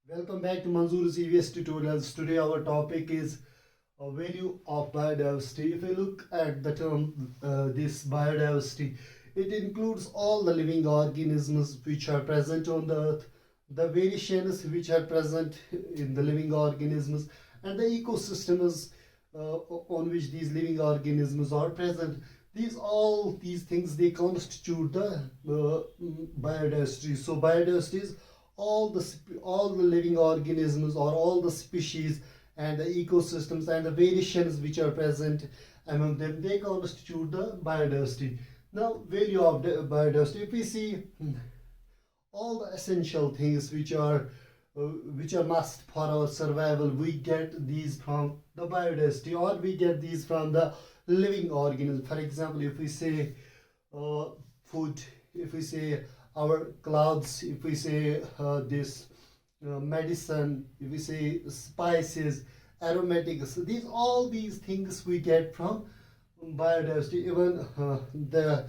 Welcome back to Manzoor's EVS tutorials. Today our topic is a value of biodiversity. If you look at the term this biodiversity, it includes all the living organisms which are present on the earth, the variations which are present in the living organisms, and the ecosystems on which these living organisms are present. These things they constitute the biodiversity. So biodiversity is all the living organisms or all the species and the ecosystems and the variations which are present among them, they constitute the biodiversity. Now, value of the biodiversity, if we see all the essential things which are must for our survival, we get these from the biodiversity, or we get these from the living organisms. For example, if we say food, if we say our clothes, if we say this medicine, if we say spices, aromatics, these things we get from biodiversity. Even the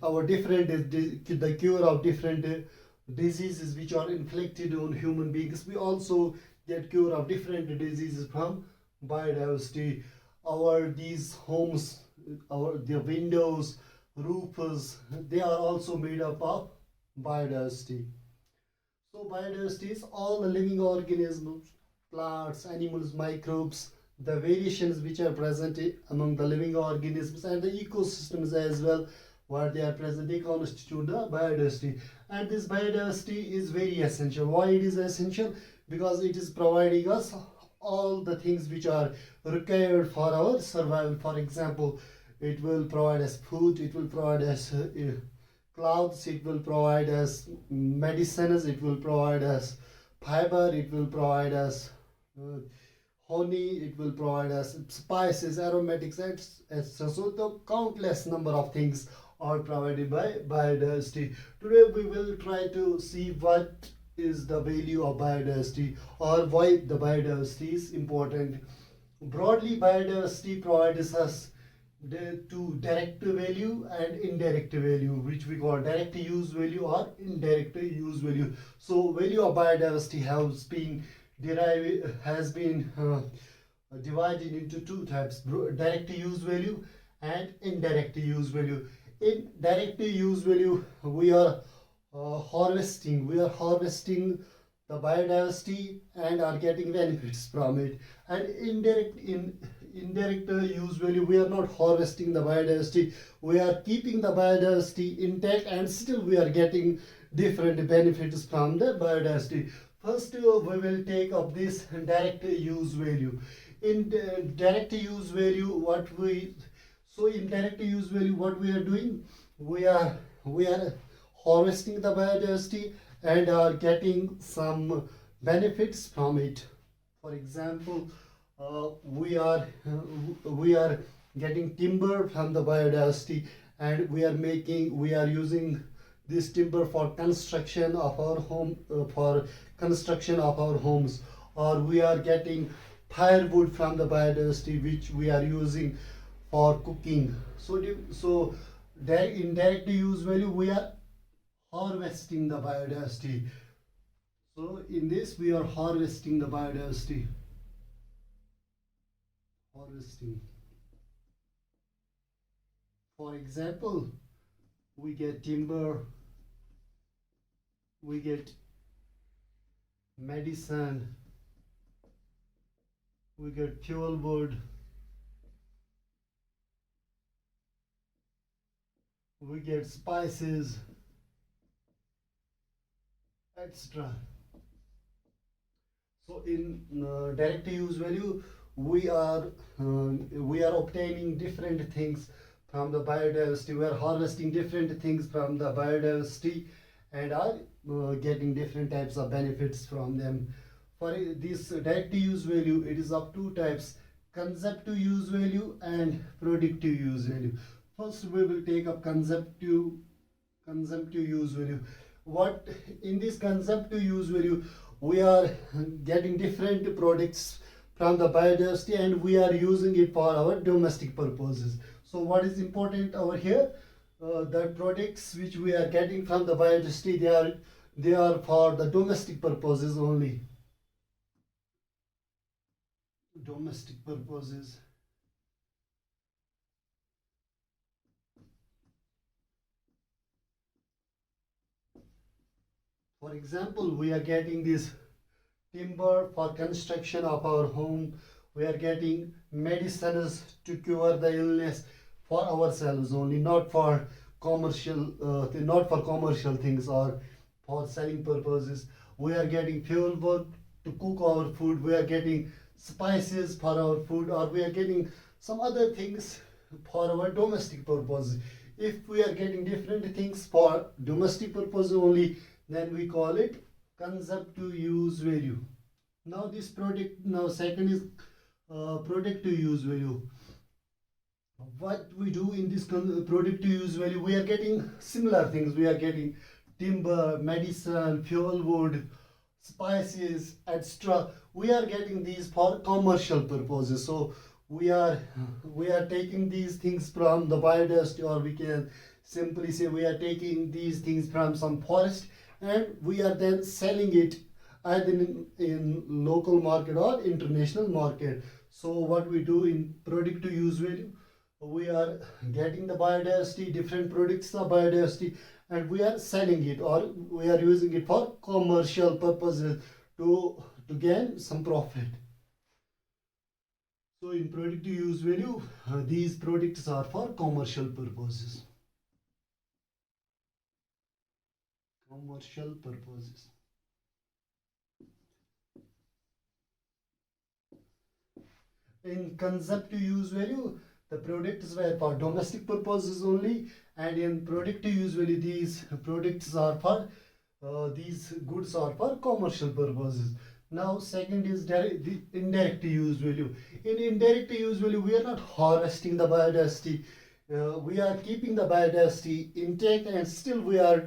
our different the cure of different diseases which are inflicted on human beings, we also get cure of different diseases from biodiversity. Our these homes, our the windows, roofs, they are also made up of biodiversity. So biodiversity is all the living organisms, plants, animals, microbes, the variations which are present among the living organisms and the ecosystems as well, where they are present, they constitute the biodiversity. And this biodiversity is very essential. Why it is essential? Because it is providing us all the things which are required for our survival. For example, it will provide us food, it will provide us clothes, it will provide us medicines, it will provide us fiber, it will provide us uh, honey, it will provide us spices, aromatics, etc. So the countless number of things are provided by biodiversity. Today we will try to see what is the value of biodiversity, or why the biodiversity is important. Broadly, biodiversity provides us the two direct value and indirect value, which we call direct use value or indirect use value. So value of biodiversity has been divided into two types: direct use value and indirect use value. In direct use value, we are harvesting the biodiversity and are getting benefits from it. And indirect use value, we are not harvesting the biodiversity, we are keeping the biodiversity intact, and still we are getting different benefits from the biodiversity. First, we will take up this direct use value. In direct use value, in direct use value, what we are doing, we are harvesting the biodiversity and are getting some benefits from it. For example, we are getting timber from the biodiversity, and we are using this timber for construction of our homes, or we are getting firewood from the biodiversity which we are using for cooking. In direct use value, we are harvesting the biodiversity. So in this, we are harvesting the biodiversity. Harvesting. For example, we get timber, we get medicine, we get fuel wood, we get spices, etc. So in direct use value, we are obtaining different things from the biodiversity. We are harvesting different things from the biodiversity and are getting different types of benefits from them. For this direct use value, it is of two types: consumptive use value and productive use value. First, we will take up consumptive use value. What in this consumptive use value, we are getting different products from the biodiversity and we are using it for our domestic purposes. So what is important over here, the products which we are getting from the biodiversity, they are they are for the domestic purposes only. Domestic purposes. For example, we are getting this timber for construction of our home. We are getting medicines to cure the illness for ourselves only, not for commercial things or for selling purposes. We are getting fuel wood to cook our food. We are getting spices for our food, or we are getting some other things for our domestic purposes. If we are getting different things for domestic purpose only, then we call it consumptive use value. Now this product, now second is product to use value. What we do in this product to use value, we are getting similar things. We are getting timber, medicine, fuel wood, spices, etc. We are getting these for commercial purposes. So we are taking these things from the biodiversity, or we can simply say we are taking these things from some forest, and we are then selling it either in local market or international market. So what we do in product to use value, we are getting the biodiversity, different products of biodiversity, and we are selling it, or we are using it for commercial purposes to gain some profit. So in product to use value, these products are for commercial purposes. Commercial purposes. In consumptive use value, the products were for domestic purposes only, and in product to use value, these products are for these goods are for commercial purposes. Now second is the indirect use value. In indirect use value, we are not harvesting the biodiversity. We are keeping the biodiversity intact, and still we are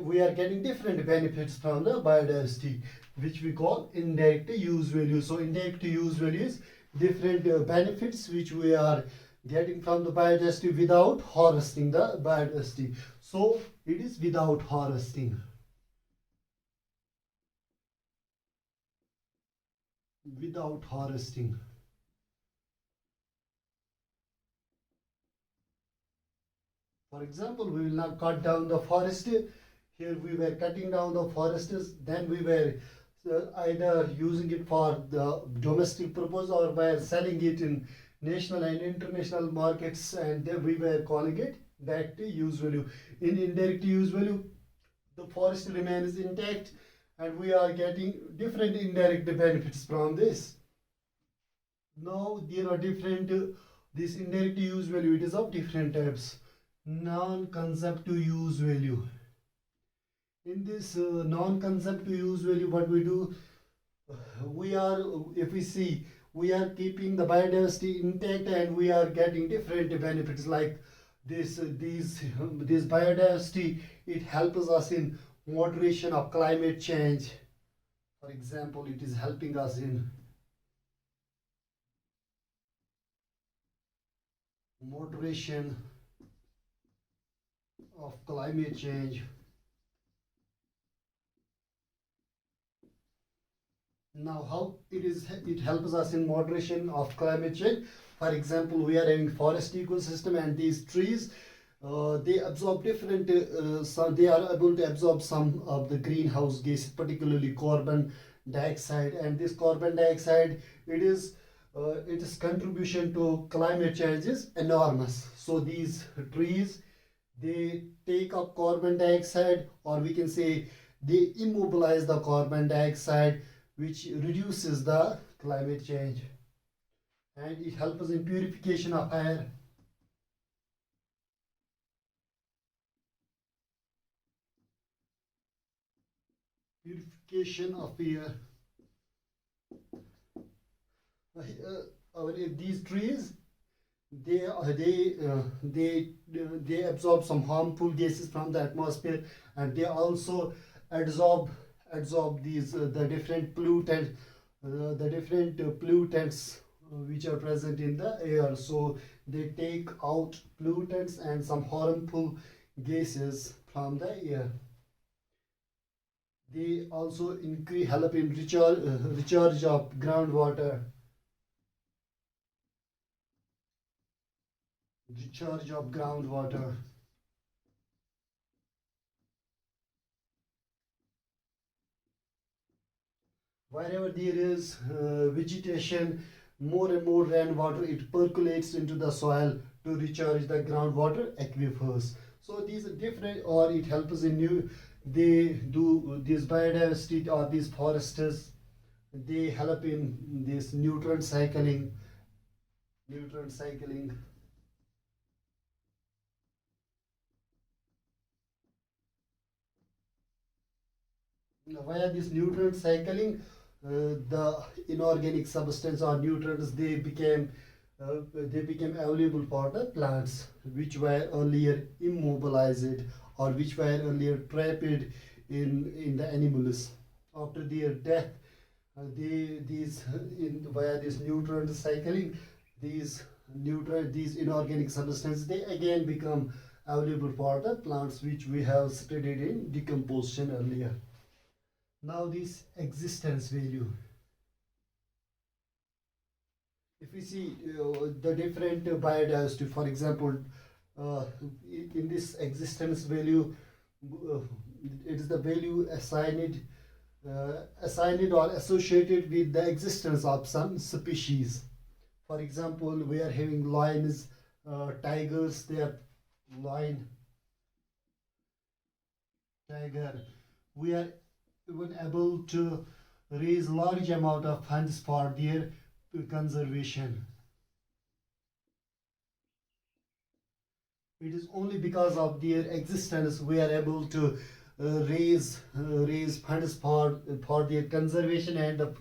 we are getting different benefits from the biodiversity, which we call indirect use value. So indirect use value is different benefits which we are getting from the biodiversity without harvesting the biodiversity. So it is without harvesting. Without harvesting. For example, we will now cut down the forest. Here we were cutting down the forests, then we were either using it for the domestic purpose, or by selling it in national and international markets, and then we were calling it direct use value. In indirect use value, the forest remains intact, and we are getting different indirect benefits from this. Now there are different, this indirect use value, it is of different types. Non-consumptive use value. In this non-consumptive use value, what we do, we are, if we see, we are keeping the biodiversity intact, and we are getting different benefits like this biodiversity. It helps us in moderation of climate change. For example, it is helping us in moderation of climate change. Now how it helps us in moderation of climate change. For example, we are having forest ecosystem, and these trees, they absorb different they are able to absorb some of the greenhouse gases, particularly carbon dioxide, and this carbon dioxide, its contribution to climate change is enormous. So these trees, they take up carbon dioxide, or we can say they immobilize the carbon dioxide, which reduces the climate change, and it helps us in purification of air. Purification of air. These trees, they absorb some harmful gases from the atmosphere, and they also absorb these the different pollutants which are present in the air. So they take out pollutants and some harmful gases from the air. They also increase help in recharge of groundwater, recharge of groundwater. Wherever there is vegetation, more and more rainwater, it percolates into the soil to recharge the groundwater aquifers. So these are different, or it helps in new. They do this biodiversity or these foresters. They help in this nutrient cycling. Nutrient cycling. Via this nutrient cycling, the inorganic substance or nutrients they became available for the plants which were earlier immobilized or which were earlier trapped in the animals. After their death, these in via this nutrient cycling, these inorganic substances they again become available for the plants which we have studied in decomposition earlier. Now this existence value. If we see the different biodiversity, for example, in this existence value, uh, it is the value assigned or associated with the existence of some species. For example, we are having lions, tigers. They are lion, tiger. We are even able to raise large amount of funds for their conservation. It is only because of their existence we are able to raise funds for their conservation and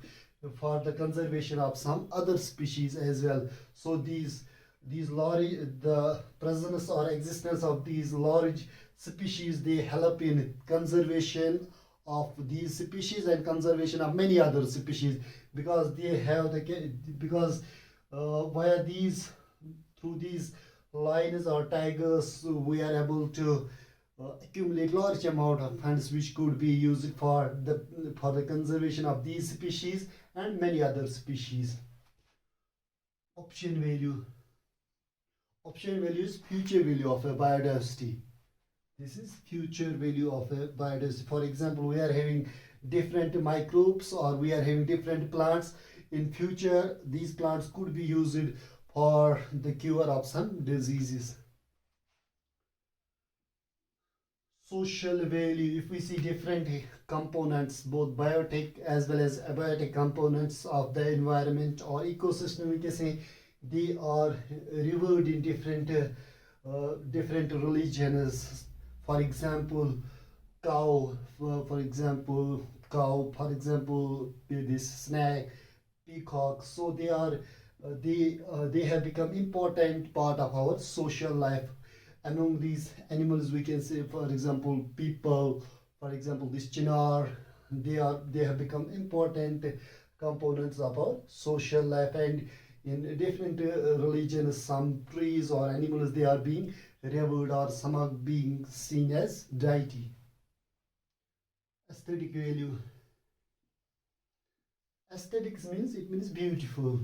for the conservation of some other species as well. So these large the presence or existence of these large species they help in conservation of these species and conservation of many other species because they have because via these through these lions or tigers we are able to accumulate large amount of funds which could be used for the conservation of these species and many other species. Option value. Option value is future value of a biodiversity. This is future value of a biodiversity. For example, we are having different microbes or we are having different plants. In future, these plants could be used for the cure of some diseases. Social value, if we see different components, both biotic as well as abiotic components of the environment or ecosystem, we can say they are revered in different religions. For example, cow, for example, this snake, peacock. So they have become important part of our social life. Among these animals we can say for example people, for example this chinar, they have become important components of our social life. And in different religions some trees or animals they are being revered or some are being seen as deity. Aesthetic value. Aesthetics means it means beautiful.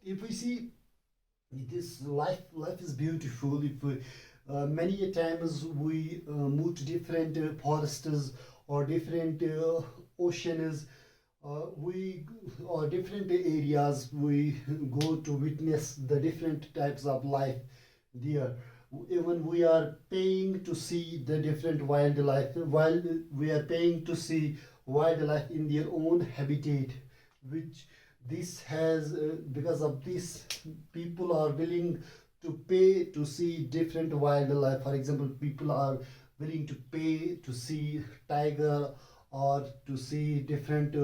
If we see this life is beautiful. If we, many a times we move to different forests or different oceans, we or different areas we go to witness the different types of life there. Even we are paying to see the different wildlife, while we are paying to see wildlife in their own habitat, which this has because of this people are willing to pay to see different wildlife. For example, people are willing to pay to see tiger or to see different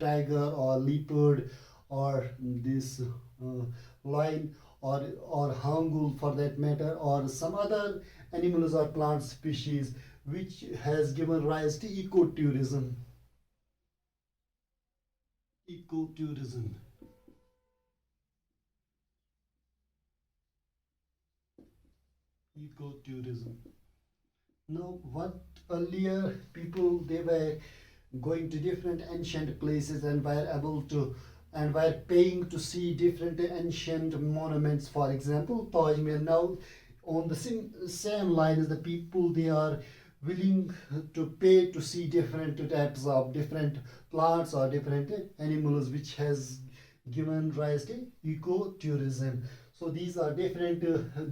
tiger or leopard or this lion or hangul for that matter or some other animals or plant species which has given rise to ecotourism. Ecotourism. ecotourism. Now, what earlier people they were going to different ancient places and were able to and were paying to see different ancient monuments, for example Taj Mahal. Now on the same line as the people they are willing to pay to see different types of different plants or different animals, which has given rise to ecotourism. So these are different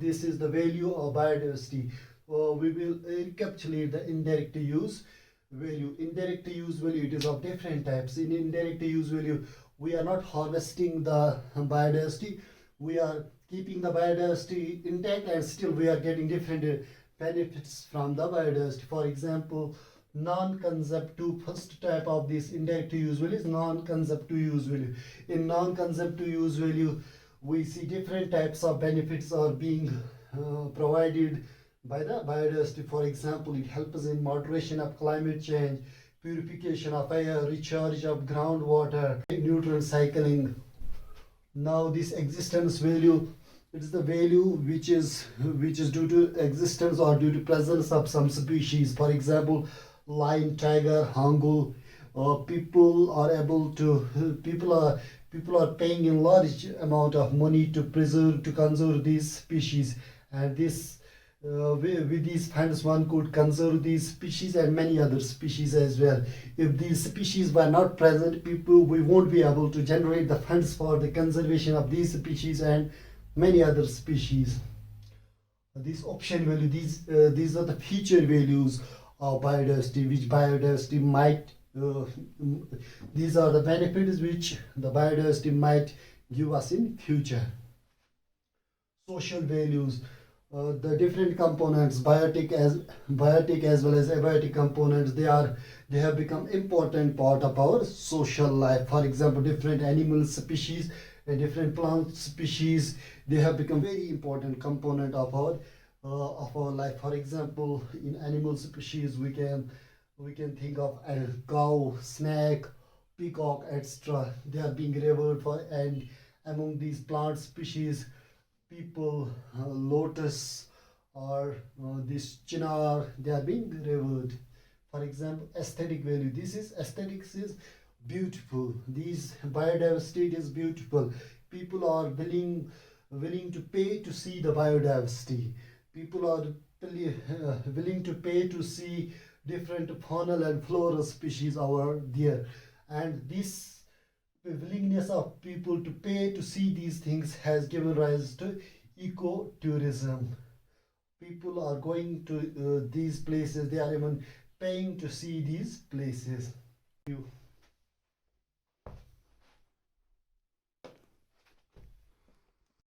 this is the value of biodiversity. We will recapitulate the indirect use value. Indirect use value, it is of different types. In indirect use value, we are not harvesting the biodiversity, we are keeping the biodiversity intact, and still we are getting different benefits from the biodiversity. For example, non-consumptive, first type of this indirect use value is non-consumptive use value. In non-consumptive use value, we see different types of benefits are being provided by the biodiversity. For example, it helps in moderation of climate change, purification of air, recharge of groundwater, nutrient cycling. Now this existence value, it is the value which is due to existence or due to presence of some species. For example, lion, tiger, hangu. People are able to people are paying in large amount of money to preserve, to conserve these species, and this with these funds one could conserve these species and many other species as well. If these species were not present, we won't be able to generate the funds for the conservation of these species and many other species. This option value, these are the future values of biodiversity, which biodiversity might these are the benefits which the biodiversity might give us in future. Social values, the different components, biotic as well as abiotic components, they have become important part of our social life. For example, different animal species and different plant species, they have become very important component of our life. For example, in animal species, we can think of a cow, snake, peacock, etc. They are being revered for. And among these plant species, people, lotus or this chinar, they are being revered. For example, aesthetic value, this is aesthetics is beautiful. These biodiversity is beautiful. People are willing to pay to see the biodiversity. People are willing to pay to see different faunal and floral species over there. And this willingness of people to pay to see these things has given rise to ecotourism. People are going to these places, they are even paying to see these places. Thank you.